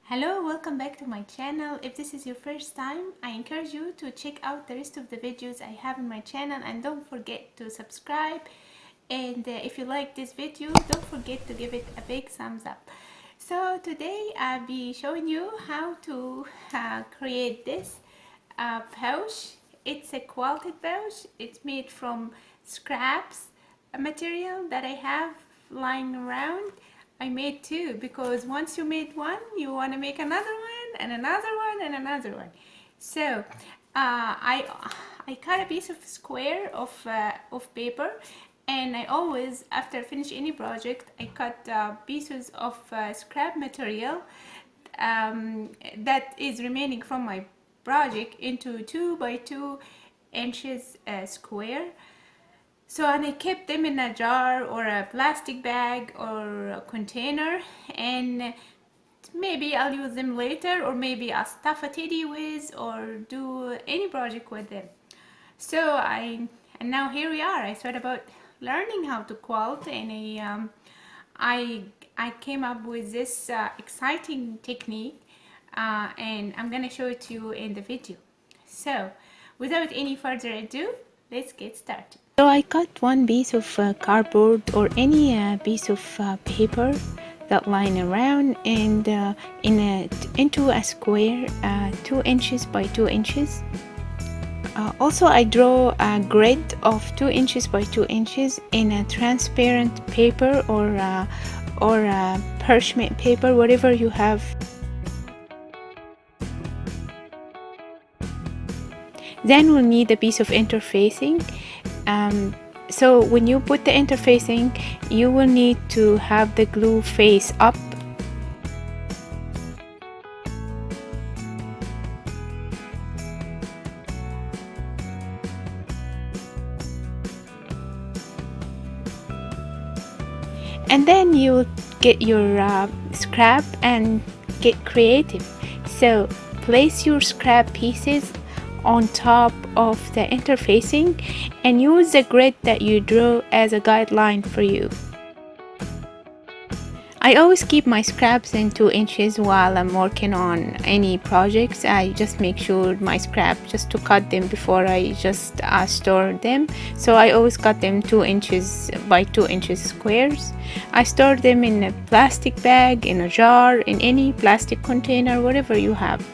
Hello, welcome back to my channel. If this is your first time, I encourage you to check out the rest of the videos I have on my channel and don't forget to subscribe. And if you like this video, don't forget to give it a big thumbs up. So today I'll be showing you how to create this pouch. It's a quilted pouch. It's made from scraps material that I have lying around. I made two because once you made one, you want to make another one and another one and another one. So I cut a piece of square of paper, and I always, after I finish any project, I cut pieces of scrap material that is remaining from my project into 2 by 2 inches square. So, and I kept them in a jar or a plastic bag or a container, and maybe I'll use them later, or maybe I'll stuff a teddy with or do any project with them. So and now here we are. I thought about learning how to quilt, and I came up with this exciting technique, and I'm gonna show it to you in the video. So without any further ado, let's get started. So I cut one piece of cardboard or any piece of paper that lying around, and into a square 2 inches by 2 inches. Also, I draw a grid of 2 inches by 2 inches in a transparent paper or parchment paper, whatever you have. Then we'll need a piece of interfacing. So when you put the interfacing, you will need to have the glue face up. And then you get your scrap and get creative. So place your scrap pieces on top of the interfacing and use the grid that you drew as a guideline for you. I always keep my scraps in 2 inches while I'm working on any projects. I just make sure my scrap just to cut them before I just store them. So I always cut them 2 inches by 2 inches squares. I store them in a plastic bag, in a jar, in any plastic container, whatever you have.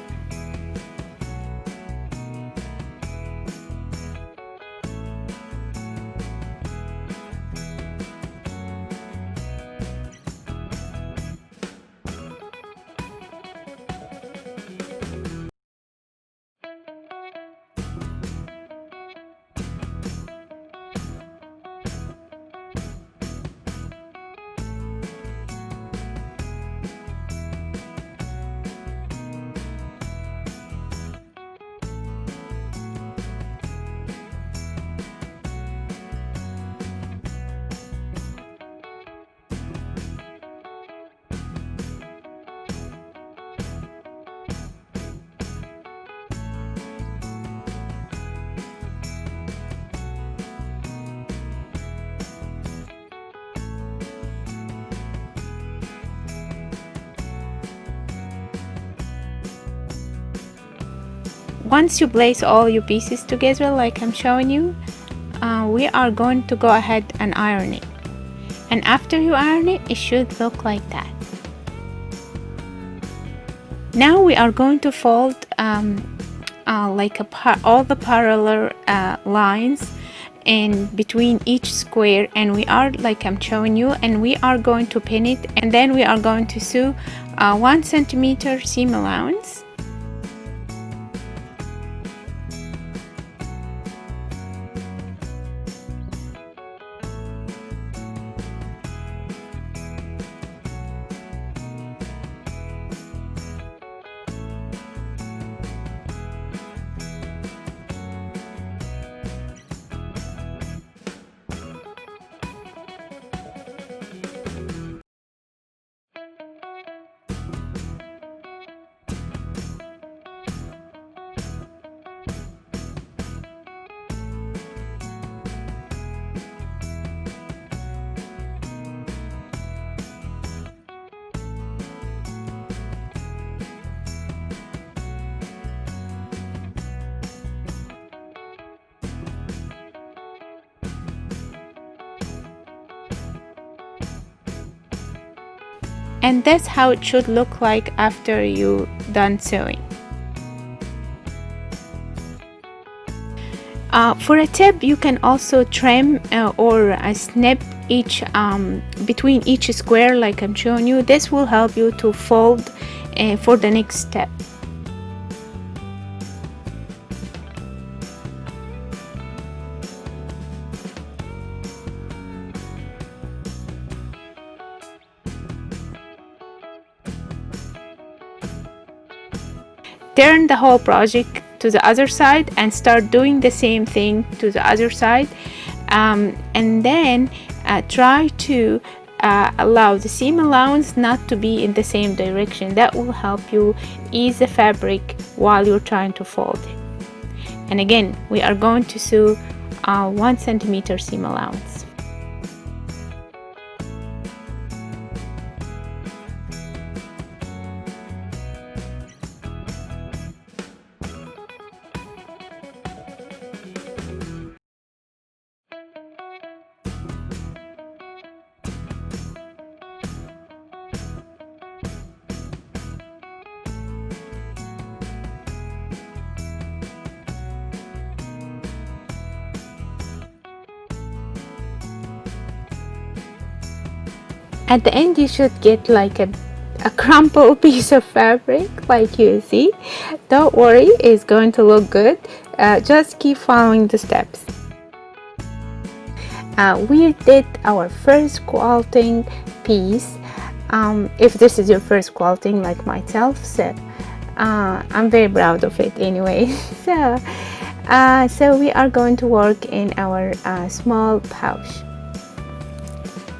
Once you place all your pieces together like I'm showing you, we are going to go ahead and iron it. And after you iron it, it should look like that. Now we are going to fold like all the parallel lines in between each square, and we are, like I'm showing you, and we are going to pin it, and then we are going to sew 1 centimeter seam allowance. and that's how it should look like after you done sewing. For a tip, you can also trim or snip each between each square like I'm showing you. This will help you to fold for the next step. Turn the whole project to the other side and start doing the same thing to the other side, and then try to allow the seam allowance not to be in the same direction. That will help you ease the fabric while you're trying to fold it. And again, we are going to sew 1 centimeter seam allowance. At the end, you should get like a crumpled piece of fabric like you see. Don't worry, it's going to look good. Just keep following the steps. We did our first quilting piece. If this is your first quilting like myself, so I'm very proud of it anyway. So we are going to work in our small pouch.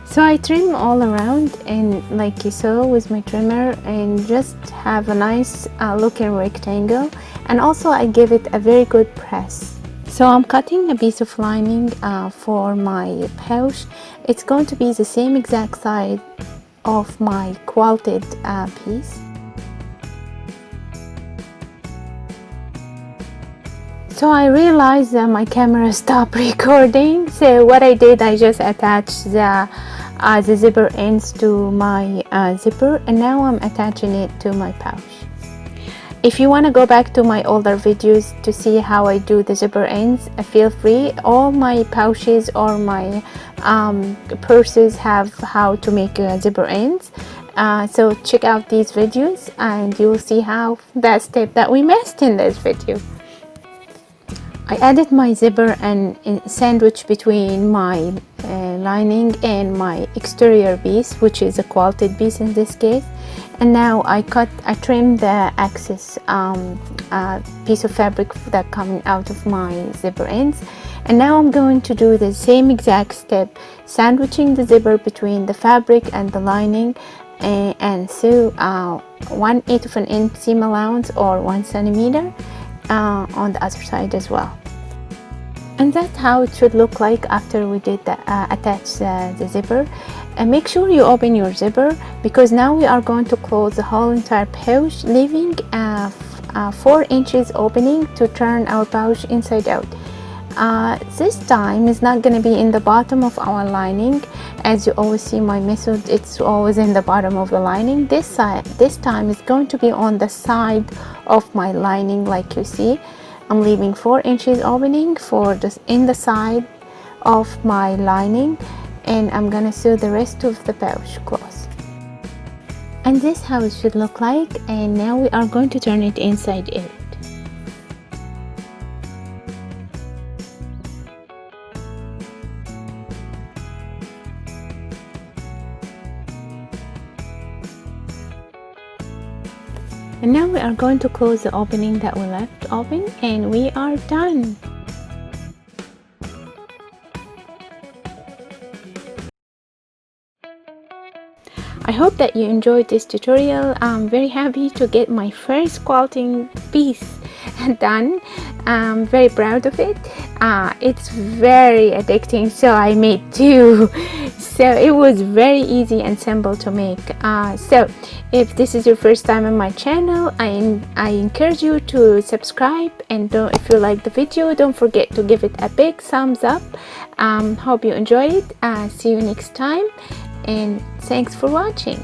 So I trim all around, and like you saw with my trimmer, and just have a nice looking rectangle, and also I give it a very good press. So I'm cutting a piece of lining for my pouch. It's going to be the same exact size of my quilted piece. So I realized that my camera stopped recording, so what I did, I just attached the zipper ends to my zipper, and now I'm attaching it to my pouch. If you want to go back to my older videos to see how I do the zipper ends, feel free. All my pouches or my purses have how to make zipper ends, so check out these videos and you'll see how that step that we missed in this video. I added my zipper and sandwich between my lining and my exterior piece, which is a quilted piece in this case. And now I trimmed the excess piece of fabric that coming out of my zipper ends. And now I'm going to do the same exact step, sandwiching the zipper between the fabric and the lining, and sew 1/8 of an inch seam allowance or 1 centimeter on the other side as well. And that's how it should look like after we did attach the zipper. And make sure you open your zipper, because now we are going to close the whole entire pouch, leaving 4 inches opening to turn our pouch inside out. This time is not going to be in the bottom of our lining. As you always see my method, it's always in the bottom of the lining. This time is going to be on the side of my lining, like you see. I'm leaving 4 inches opening for this in the side of my lining, and I'm gonna sew the rest of the pouch close. And this is how it should look like. And now we are going to turn it inside out. And now we are going to close the opening that we left open, and we are done. I hope that you enjoyed this tutorial. I'm very happy to get my first quilting piece done. I'm very proud of it. It's very addicting, so I made 2. So it was very easy and simple to make. So if this is your first time on my channel, I encourage you to subscribe, and if you like the video, don't forget to give it a big thumbs up. Hope you enjoy it. See you next time, and thanks for watching.